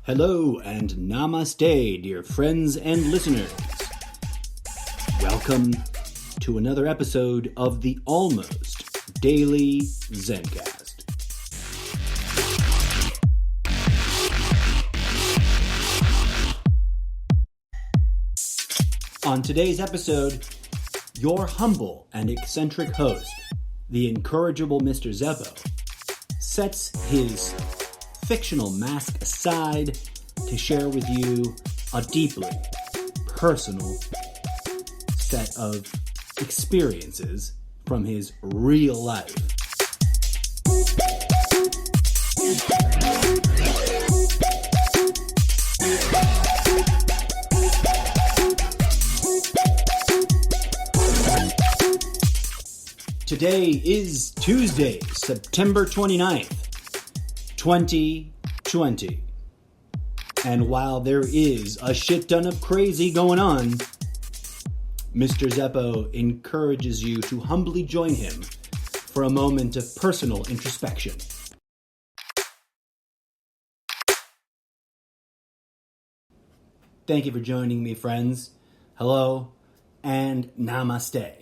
Hello and namaste, dear friends and listeners. Welcome to another episode of the Almost Daily Zencast. On today's episode, your humble and eccentric host, the incorrigible Mr. Zeppo, sets his fictional mask aside to share with you a deeply personal set of experiences from his real life. Today is Tuesday, September 29th. 2020. And while there is a shit ton of crazy going on, Mr. Zeppo encourages you to humbly join him for a moment of personal introspection. Thank you for joining me, friends. Hello and namaste.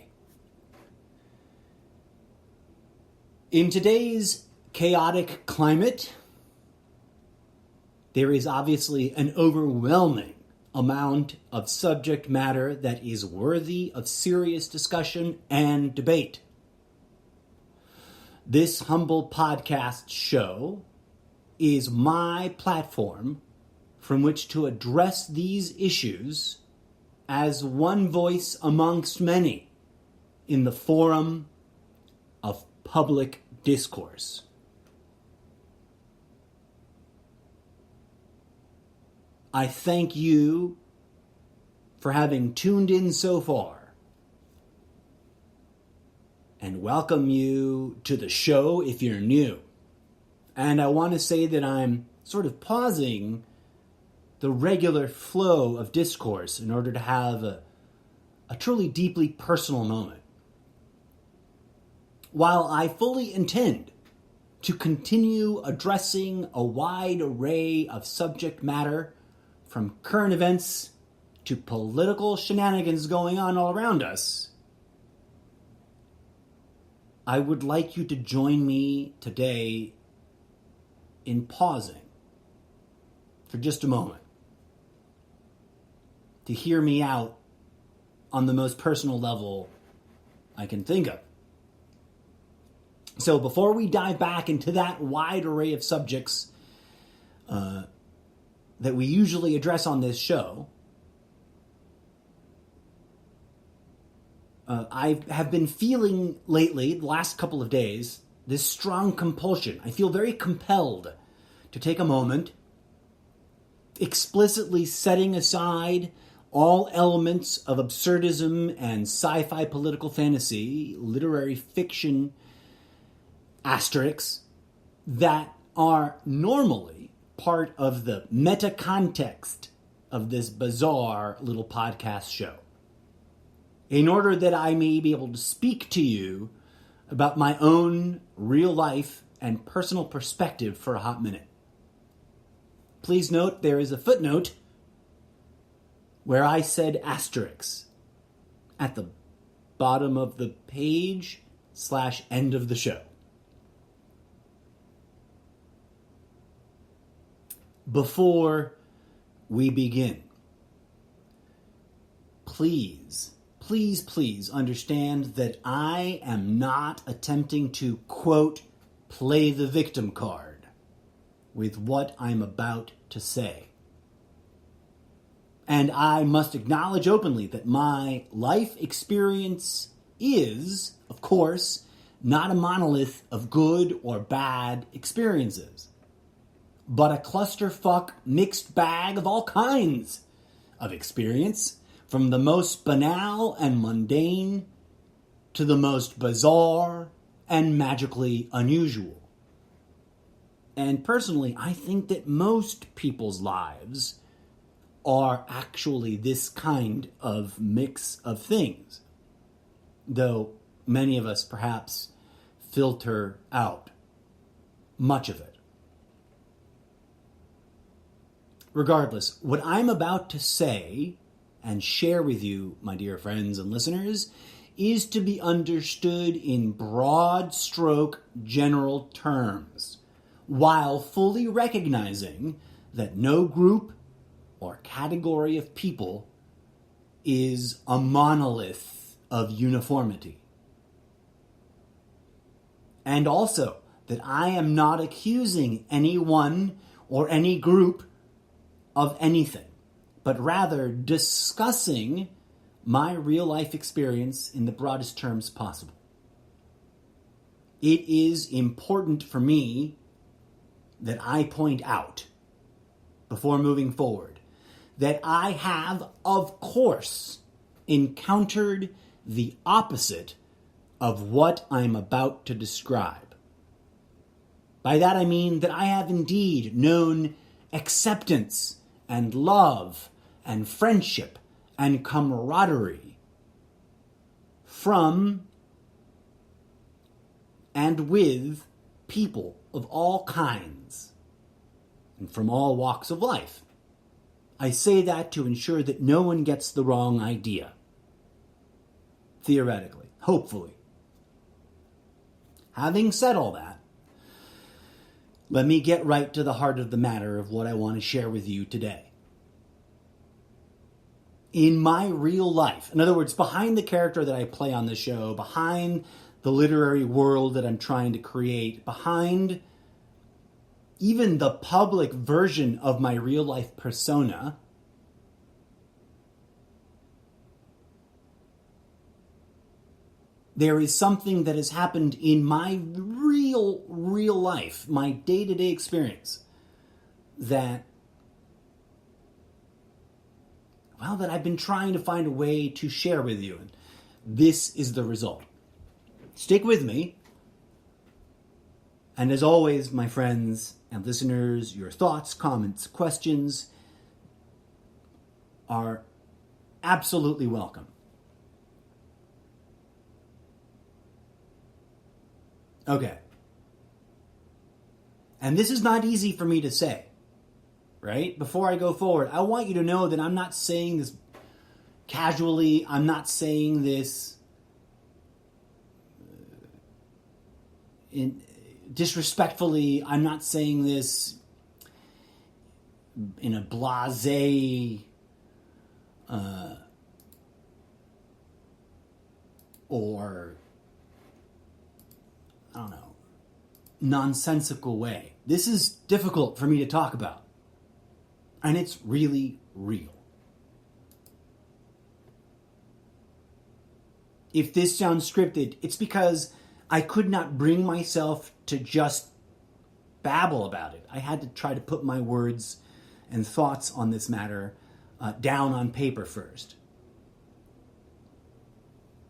In today's chaotic climate, there is obviously an overwhelming amount of subject matter that is worthy of serious discussion and debate. This humble podcast show is my platform from which to address these issues as one voice amongst many in the forum of public discourse. I thank you for having tuned in so far and welcome you to the show if you're new. And I want to say that I'm sort of pausing the regular flow of discourse in order to have a truly deeply personal moment. While I fully intend to continue addressing a wide array of subject matter from current events to political shenanigans going on all around us, I would like you to join me today in pausing for just a moment to hear me out on the most personal level I can think of. So before we dive back into that wide array of subjects that we usually address on this show, I have been feeling lately, the last couple of days, this strong compulsion. I feel very compelled to take a moment, explicitly setting aside all elements of absurdism and sci-fi political fantasy, literary fiction, asterisks, that are normally part of the meta-context of this bizarre little podcast show, in order that I may be able to speak to you about my own real life and personal perspective for a hot minute. Please note there is a footnote where I said asterisks at the bottom of the page / end of the show. Before we begin, please understand that I am not attempting to, quote, play the victim card with what I'm about to say. And I must acknowledge openly that my life experience is, of course, not a monolith of good or bad experiences, but a clusterfuck mixed bag of all kinds of experience, from the most banal and mundane to the most bizarre and magically unusual. And personally, I think that most people's lives are actually this kind of mix of things, though many of us perhaps filter out much of it. Regardless, what I'm about to say and share with you, my dear friends and listeners, is to be understood in broad stroke general terms, while fully recognizing that no group or category of people is a monolith of uniformity. And also that I am not accusing anyone or any group of anything, but rather discussing my real life experience in the broadest terms possible. It is important for me that I point out, before moving forward, that I have, of course, encountered the opposite of what I'm about to describe. By that I mean that I have indeed known acceptance and love and friendship and camaraderie from and with people of all kinds and from all walks of life. I say that to ensure that no one gets the wrong idea. Theoretically, hopefully. Having said all that, let me get right to the heart of the matter of what I want to share with you today. In my real life, in other words, behind the character that I play on the show, behind the literary world that I'm trying to create, behind even the public version of my real life persona, there is something that has happened in my real life, my day-to-day experience, that I've been trying to find a way to share with you. And this is the result. Stick with me. And as always, my friends and listeners, your thoughts, comments, questions are absolutely welcome. Okay. And this is not easy for me to say, right? Before I go forward, I want you to know that I'm not saying this casually. I'm not saying this disrespectfully. I'm not saying this in a blasé or I don't know, nonsensical way. This is difficult for me to talk about. And it's really real. If this sounds scripted, it's because I could not bring myself to just babble about it. I had to try to put my words and thoughts on this matter down on paper first.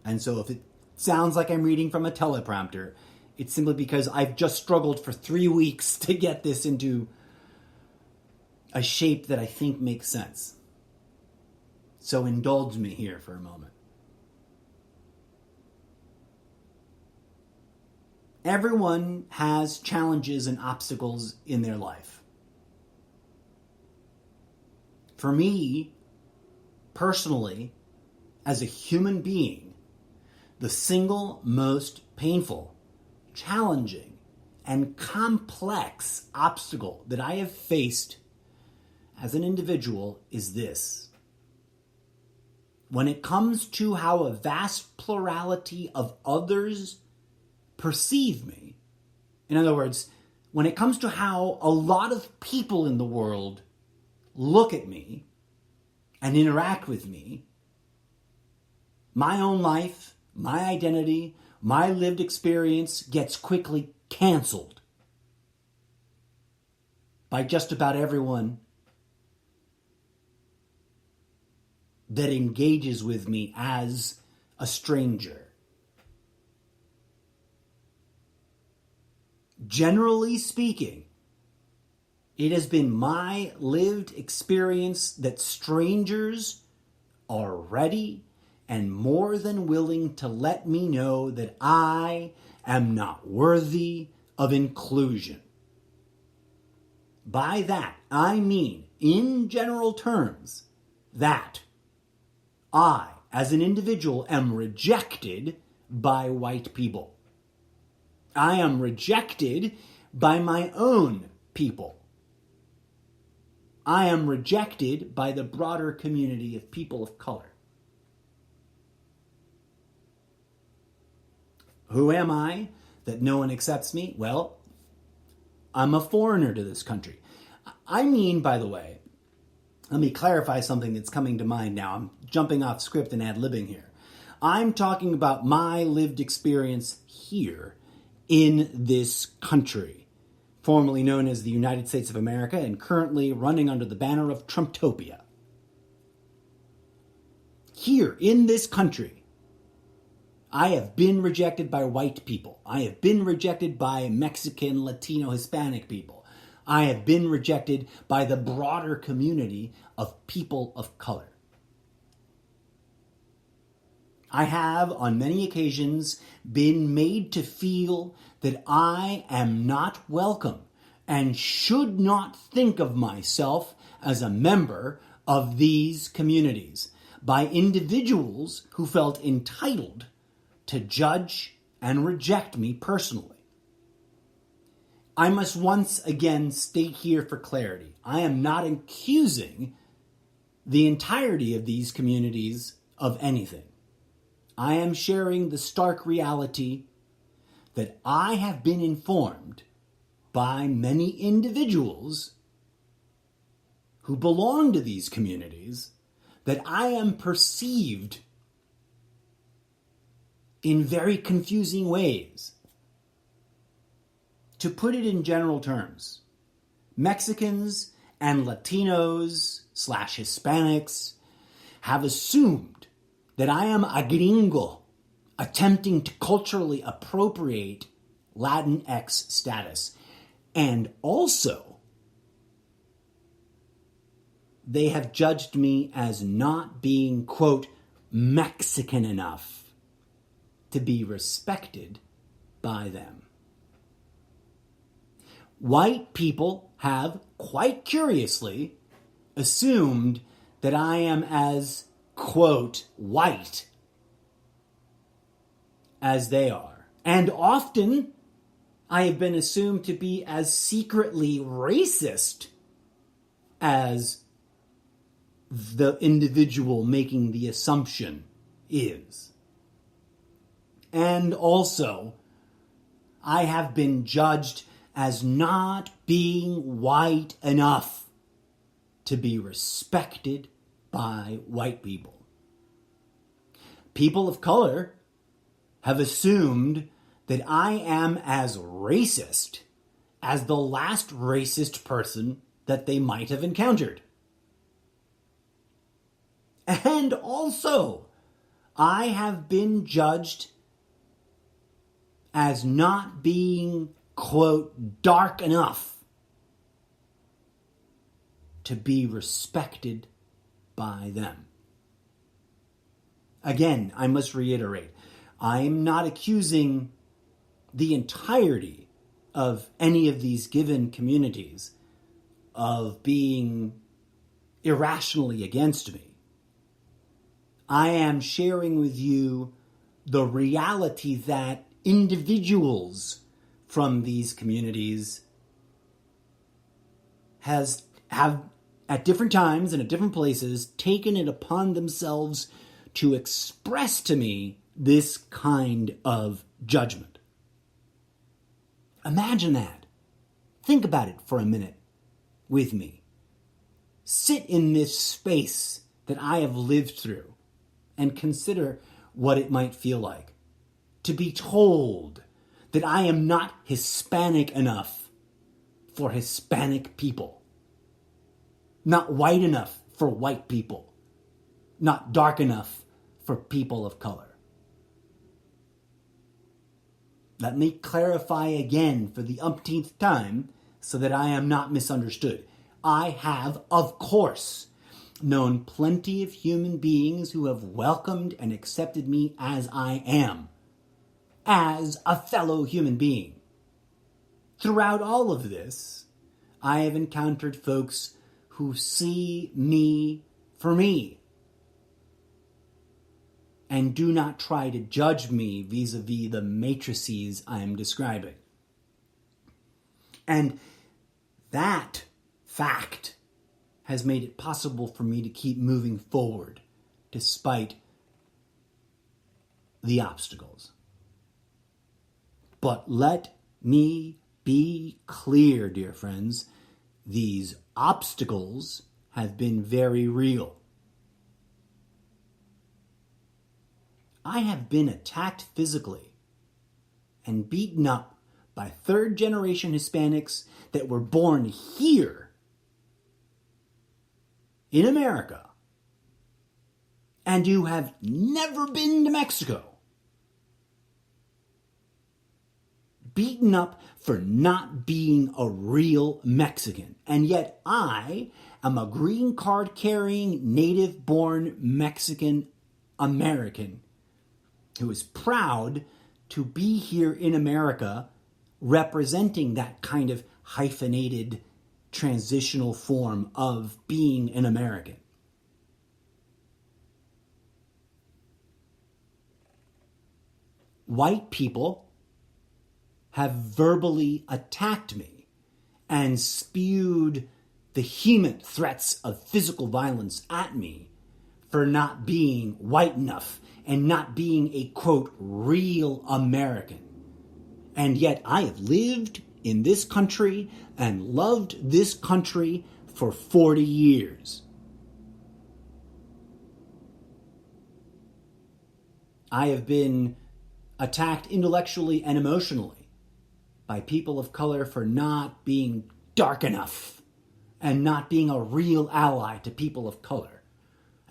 And so if it sounds like I'm reading from a teleprompter, it's simply because I've just struggled for 3 weeks to get this into a shape that I think makes sense. So indulge me here for a moment. Everyone has challenges and obstacles in their life. For me, personally, as a human being, the single most painful, challenging, and complex obstacle that I have faced as an individual is this. When it comes to how a vast plurality of others perceive me, in other words, when it comes to how a lot of people in the world look at me and interact with me, my own life, my identity, my lived experience gets quickly canceled by just about everyone that engages with me as a stranger. Generally speaking, it has been my lived experience that strangers are ready and more than willing to let me know that I am not worthy of inclusion. By that, I mean in general terms, that I, as an individual, am rejected by white people. I am rejected by my own people. I am rejected by the broader community of people of color. Who am I that no one accepts me? Well, I'm a foreigner to this country. I mean, by the way, let me clarify something that's coming to mind now. I'm jumping off script and ad-libbing here. I'm talking about my lived experience here in this country, formerly known as the United States of America and currently running under the banner of Trumptopia. Here in this country, I have been rejected by white people. I have been rejected by Mexican, Latino, Hispanic people. I have been rejected by the broader community of people of color. I have, on many occasions, been made to feel that I am not welcome and should not think of myself as a member of these communities by individuals who felt entitled to judge and reject me personally. I must once again state here for clarity, I am not accusing the entirety of these communities of anything. I am sharing the stark reality that I have been informed by many individuals who belong to these communities that I am perceived in very confusing ways. To put it in general terms, Mexicans and Latinos/Hispanics have assumed that I am a gringo attempting to culturally appropriate Latinx status. And also, they have judged me as not being, quote, Mexican enough to be respected by them. White people have, quite curiously, assumed that I am as, quote, white as they are. And often, I have been assumed to be as secretly racist as the individual making the assumption is. And also, I have been judged as not being white enough to be respected by white people. People of color have assumed that I am as racist as the last racist person that they might have encountered. And also, I have been judged as not being, quote, dark enough to be respected by them. Again, I must reiterate, I am not accusing the entirety of any of these given communities of being irrationally against me. I am sharing with you the reality that individuals from these communities have at different times and at different places taken it upon themselves to express to me this kind of judgment. Imagine that. Think about it for a minute with me. Sit in this space that I have lived through and consider what it might feel like to be told that I am not Hispanic enough for Hispanic people, not white enough for white people, not dark enough for people of color. Let me clarify again for the umpteenth time so that I am not misunderstood. I have, of course, known plenty of human beings who have welcomed and accepted me as I am, as a fellow human being. Throughout all of this, I have encountered folks who see me for me and do not try to judge me vis-a-vis the matrices I am describing. And that fact has made it possible for me to keep moving forward despite the obstacles. But let me be clear, dear friends, these obstacles have been very real. I have been attacked physically and beaten up by third-generation Hispanics that were born here in America and who have never been to Mexico. Beaten up for not being a real Mexican. And yet I am a green card carrying, native-born Mexican American who is proud to be here in America representing that kind of hyphenated transitional form of being an American. White people have verbally attacked me and spewed vehement threats of physical violence at me for not being white enough and not being a, quote, real American. And yet I have lived in this country and loved this country for 40 years. I have been attacked intellectually and emotionally by people of color for not being dark enough and not being a real ally to people of color.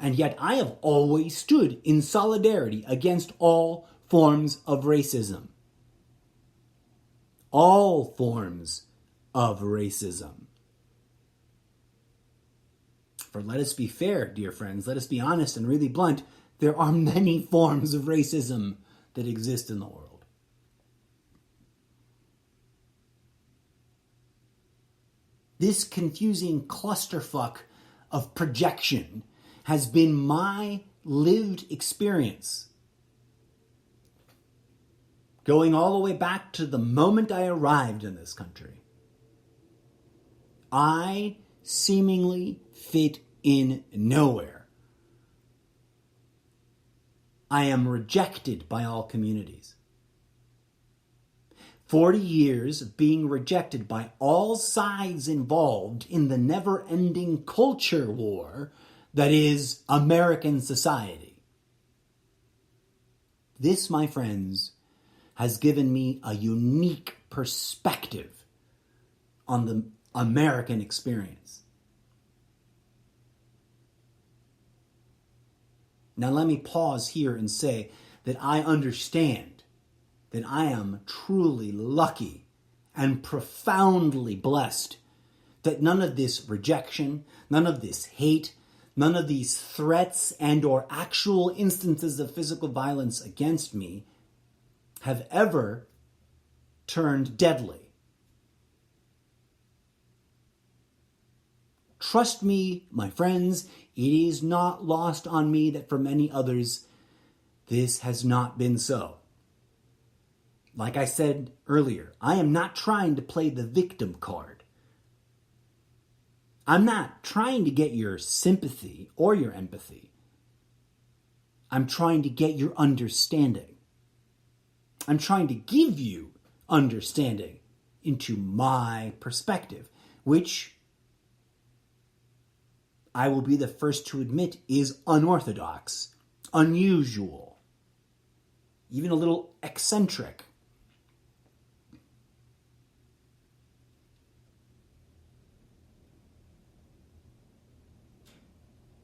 And yet I have always stood in solidarity against all forms of racism. All forms of racism. For let us be fair, dear friends, let us be honest and really blunt, there are many forms of racism that exist in the world. This confusing clusterfuck of projection has been my lived experience. Going all the way back to the moment I arrived in this country. I seemingly fit in nowhere. I am rejected by all communities. 40 years of being rejected by all sides involved in the never-ending culture war that is American society. This, my friends, has given me a unique perspective on the American experience. Now let me pause here and say that I understand that I am truly lucky and profoundly blessed that none of this rejection, none of this hate, none of these threats and or actual instances of physical violence against me have ever turned deadly. Trust me, my friends, it is not lost on me that for many others, this has not been so. Like I said earlier, I am not trying to play the victim card. I'm not trying to get your sympathy or your empathy. I'm trying to get your understanding. I'm trying to give you understanding into my perspective, which I will be the first to admit is unorthodox, unusual, even a little eccentric.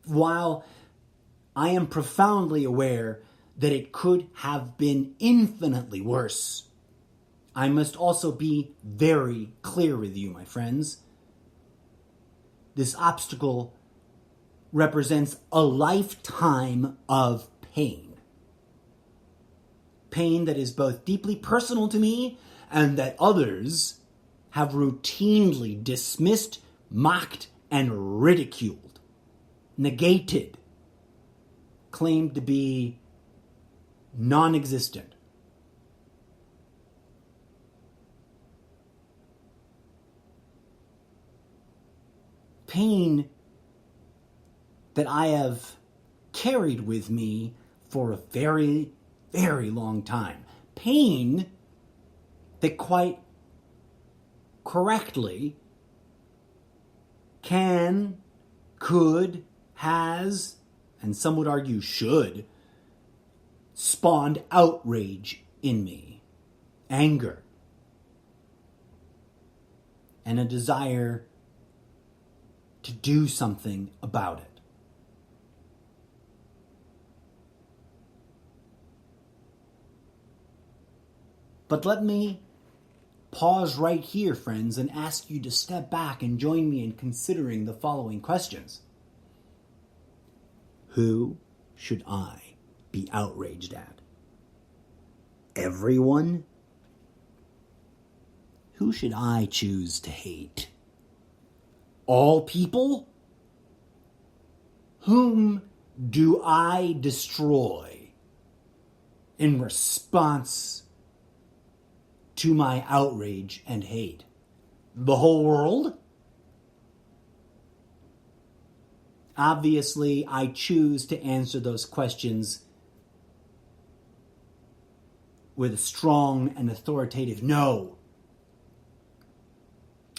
While I am profoundly aware that it could have been infinitely worse, I must also be very clear with you, my friends. This obstacle represents a lifetime of pain. Pain that is both deeply personal to me and that others have routinely dismissed, mocked, and ridiculed, negated, claimed to be non-existent. Pain that I have carried with me for a very, very long time. Pain that quite correctly can, could, has, and some would argue should, spawned outrage in me, anger, and a desire to do something about it. But let me pause right here, friends, and ask you to step back and join me in considering the following questions. Who should I be outraged at? Everyone? Who should I choose to hate? All people? Whom do I destroy in response to my outrage and hate? The whole world? Obviously, I choose to answer those questions with a strong and authoritative no,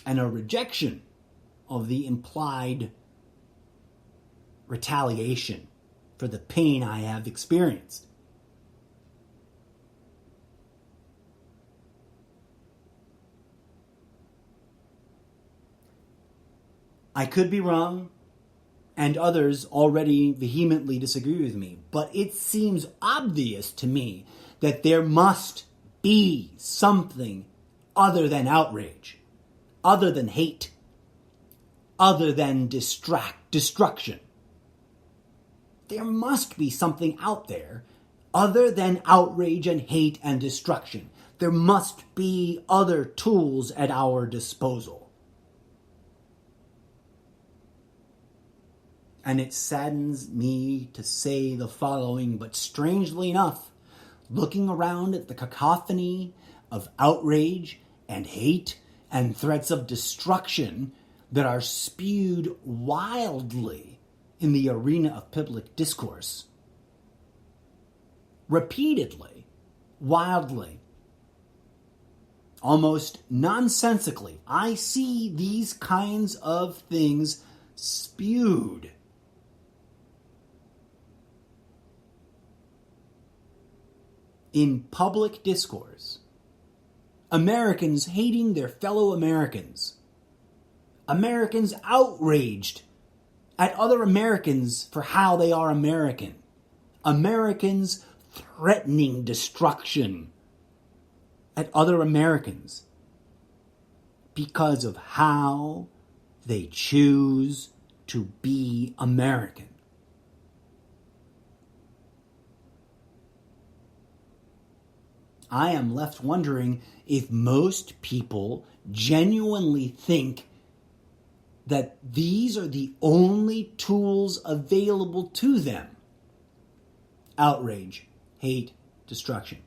and a rejection of the implied retaliation for the pain I have experienced. I could be wrong, and others already vehemently disagree with me, but it seems obvious to me that there must be something other than outrage, other than hate, other than destruction. There must be something out there other than outrage and hate and destruction. There must be other tools at our disposal. And it saddens me to say the following, but strangely enough, looking around at the cacophony of outrage and hate and threats of destruction that are spewed wildly in the arena of public discourse, repeatedly, wildly, almost nonsensically, I see these kinds of things spewed. In public discourse, Americans hating their fellow Americans, Americans outraged at other Americans for how they are American, Americans threatening destruction at other Americans because of how they choose to be American. I am left wondering if most people genuinely think that these are the only tools available to them. Outrage, hate, destruction.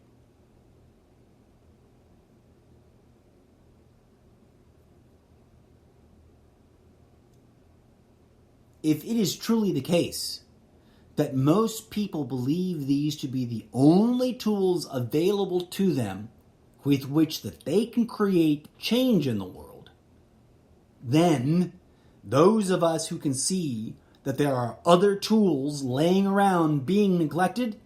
If it is truly the case that most people believe these to be the only tools available to them with which that they can create change in the world, then those of us who can see that there are other tools laying around being neglected,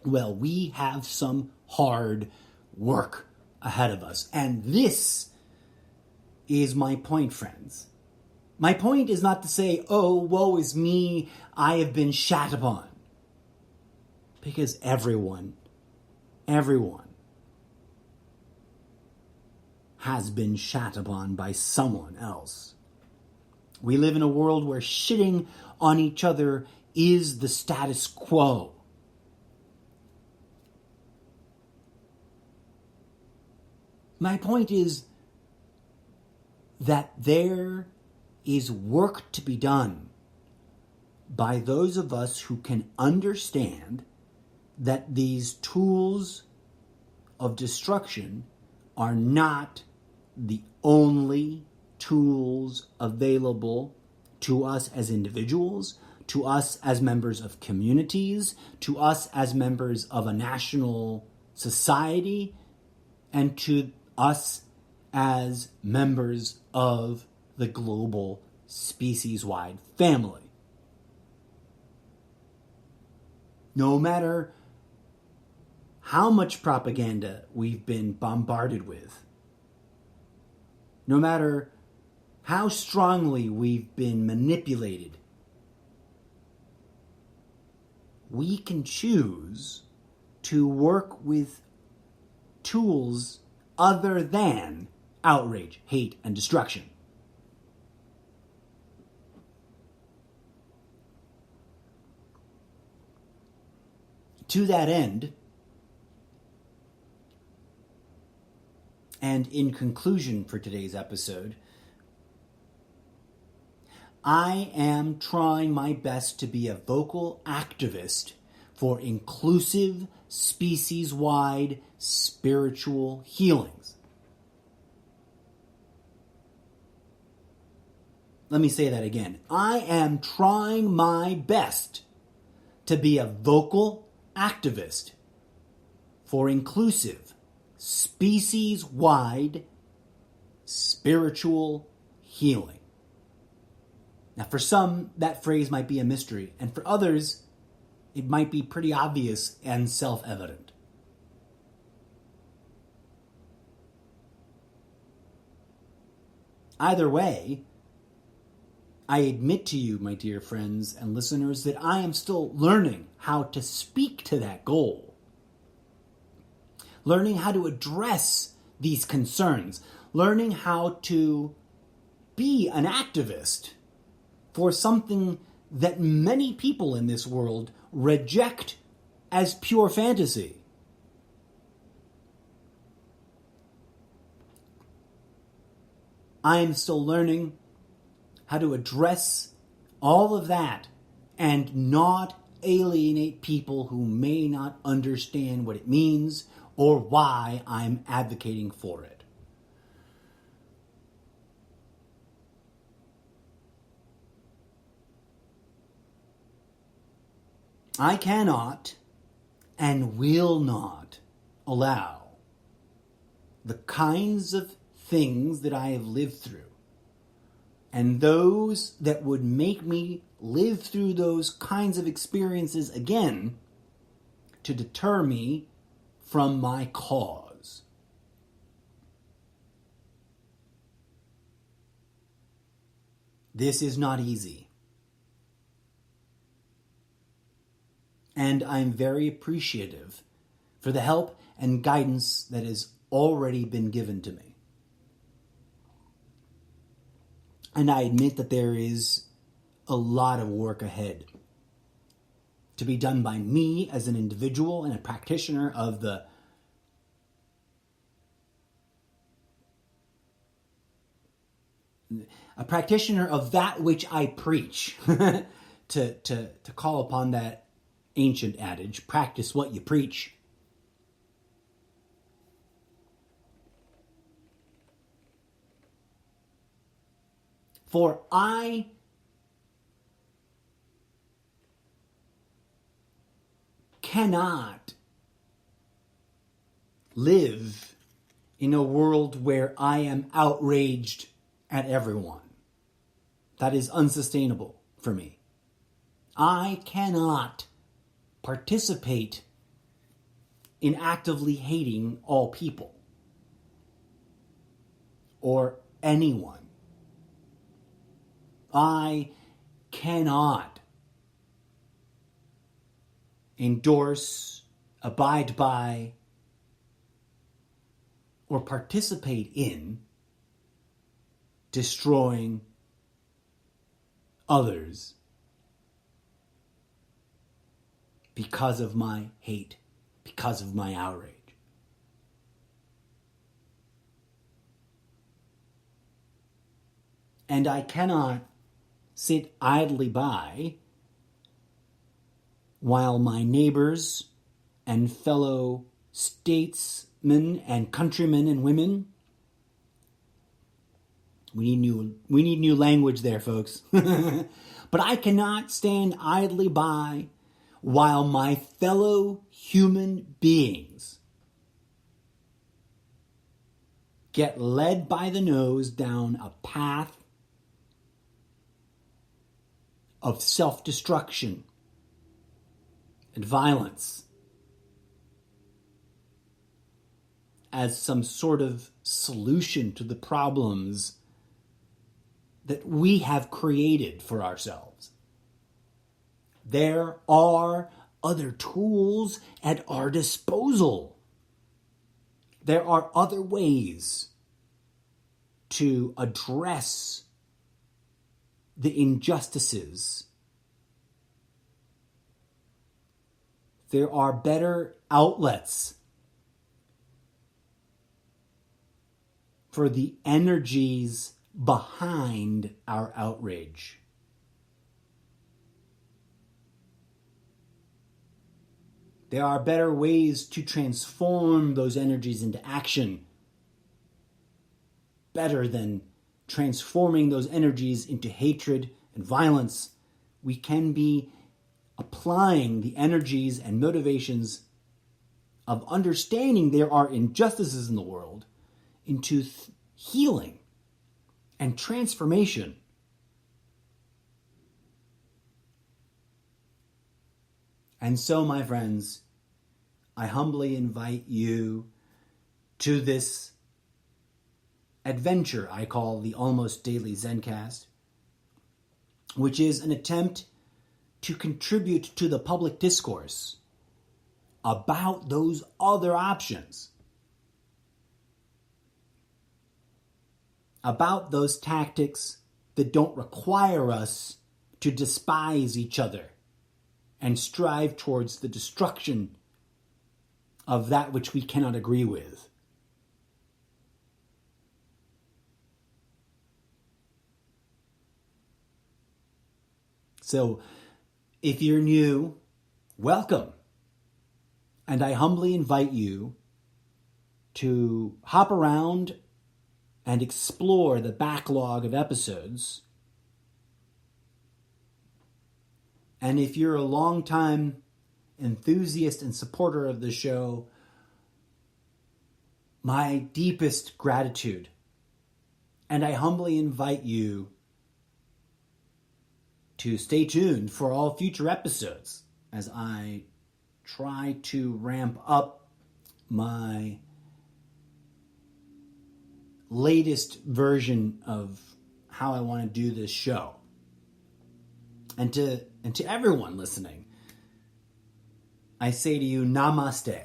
well, we have some hard work ahead of us. And this is my point, friends. My point is not to say, oh, woe is me, I have been shat upon. Because everyone has been shat upon by someone else. We live in a world where shitting on each other is the status quo. My point is that there is work to be done by those of us who can understand that these tools of destruction are not the only tools available to us as individuals, to us as members of communities, to us as members of a national society, and to us as members of the global species-wide family. No matter how much propaganda we've been bombarded with, no matter how strongly we've been manipulated, we can choose to work with tools other than outrage, hate, and destruction. To that end, and in conclusion for today's episode, I am trying my best to be a vocal activist for inclusive, species-wide spiritual healings. Let me say that again. I am trying my best to be a vocal activist for inclusive, species-wide spiritual healing. Now, for some, that phrase might be a mystery, and for others, it might be pretty obvious and self-evident. Either way, I admit to you, my dear friends and listeners, that I am still learning how to speak to that goal. Learning how to address these concerns. Learning how to be an activist for something that many people in this world reject as pure fantasy. I am still learning how to address all of that and not alienate people who may not understand what it means or why I'm advocating for it. I cannot and will not allow the kinds of things that I have lived through and those that would make me live through those kinds of experiences again to deter me from my cause. This is not easy. And I'm very appreciative for the help and guidance that has already been given to me. And I admit that there is a lot of work ahead to be done by me as an individual and a practitioner of that which I preach. to call upon that ancient adage, practice what you preach. For I cannot live in a world where I am outraged at everyone. That is unsustainable for me. I cannot participate in actively hating all people or anyone. I cannot endorse, abide by, or participate in destroying others because of my hate, because of my outrage. And I cannot sit idly by while my neighbors and fellow statesmen and countrymen and women, we need new language there, folks. But I cannot stand idly by while my fellow human beings get led by the nose down a path of self-destruction and violence as some sort of solution to the problems that we have created for ourselves. There are other tools at our disposal. There are other ways to address the injustices. There are better outlets for the energies behind our outrage. There are better ways to transform those energies into action, better than transforming those energies into hatred and violence. We can be applying the energies and motivations of understanding there are injustices in the world into healing and transformation. And so, my friends, I humbly invite you to this adventure I call the Almost Daily Zencast, which is an attempt to contribute to the public discourse about those other options, about those tactics that don't require us to despise each other and strive towards the destruction of that which we cannot agree with. So, if you're new, welcome. And I humbly invite you to hop around and explore the backlog of episodes. And if you're a longtime enthusiast and supporter of the show, my deepest gratitude. And I humbly invite you to stay tuned for all future episodes as I try to ramp up my latest version of how I want to do this show. And to everyone listening, I say to you, namaste.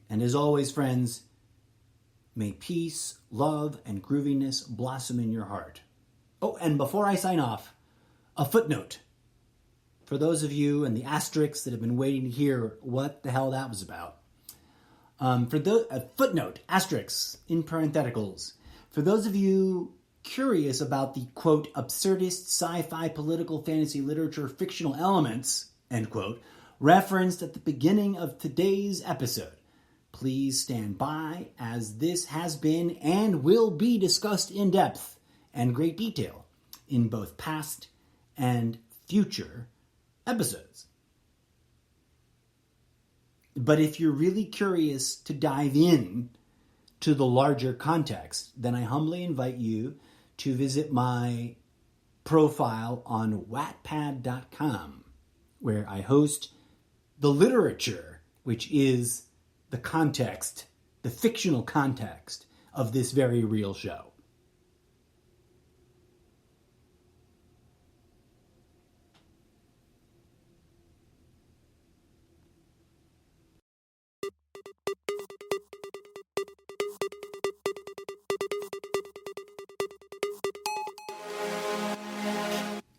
And as always, friends, may peace, love, and grooviness blossom in your heart. Oh, and before I sign off, a footnote. For those of you and the asterisks that have been waiting to hear what the hell that was about. A footnote, asterisks, in parentheticals. For those of you curious about the, quote, absurdist sci-fi political fantasy literature fictional elements, end quote, referenced at the beginning of today's episode, please stand by as this has been and will be discussed in depth and great detail in both past and future episodes. But if you're really curious to dive in to the larger context, then I humbly invite you to visit my profile on Wattpad.com, where I host the literature, which is the context, the fictional context of this very real show.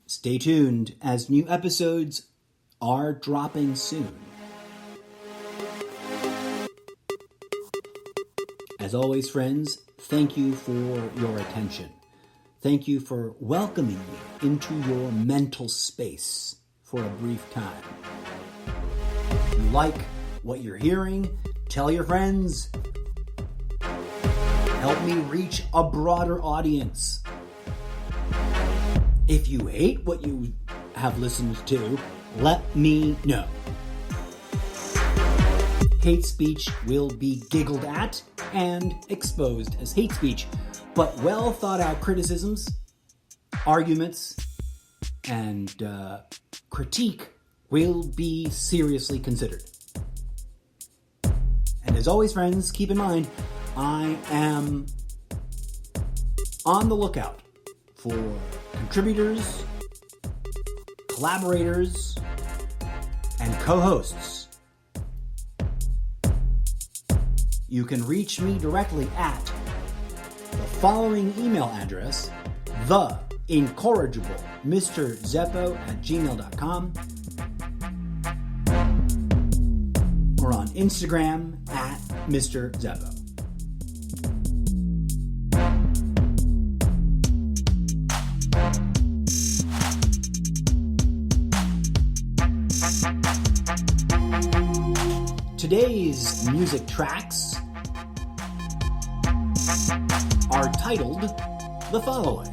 Stay tuned as new episodes are dropping soon. As As always, friends, thank you for your attention. Thank you for welcoming me into your mental space for a brief time. If you like what you're hearing, tell your friends. Help me reach a broader audience. If you hate what you have listened to, let me know. Hate speech will be giggled at and exposed as hate speech, but well thought out criticisms, arguments, and critique will be seriously considered. And as always, friends, keep in mind, I am on the lookout for contributors, collaborators, and co-hosts. You can reach me directly at the following email address, theincorrigiblemrzeppo@gmail.com, or on Instagram at Mr. Zeppo. Today's music tracks are titled the following.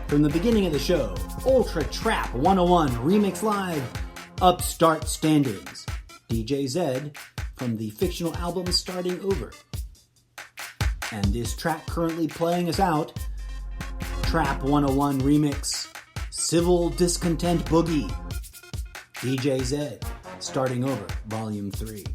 From the beginning of the show, Ultra Trap 101 Remix Live, Upstart Standards, DJ Zed from the fictional album Starting Over. And this track currently playing us out, Trap 101 Remix, Civil Discontent Boogie, DJ Zed, Starting Over, Volume 3.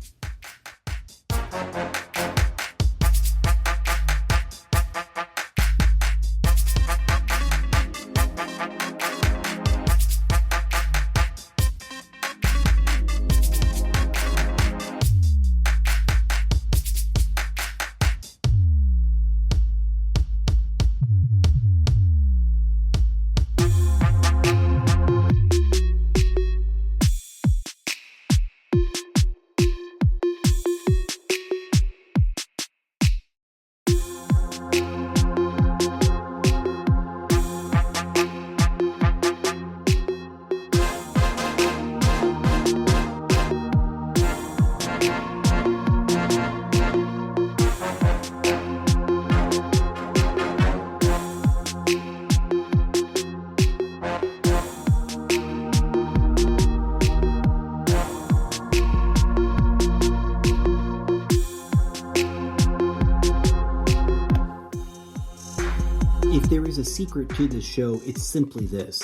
If there is a secret to this show, it's simply this.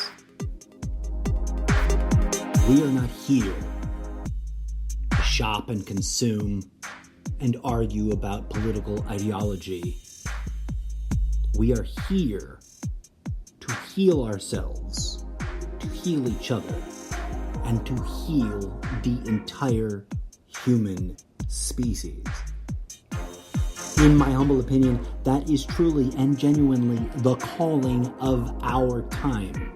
We are not here to shop and consume and argue about political ideology. We are here to heal ourselves, to heal each other, and to heal the entire human species. In my humble opinion, that is truly and genuinely the calling of our time.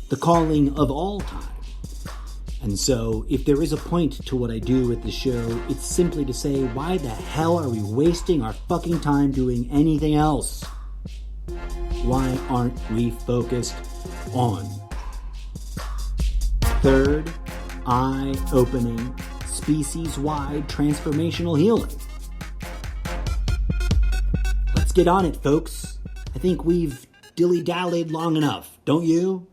The calling of all time. And so, if there is a point to what I do at the show, it's simply to say, why the hell are we wasting our fucking time doing anything else? Why aren't we focused on third, eye-opening, species-wide transformational healing? Let's get on it, folks. I think we've dilly-dallied long enough, don't you?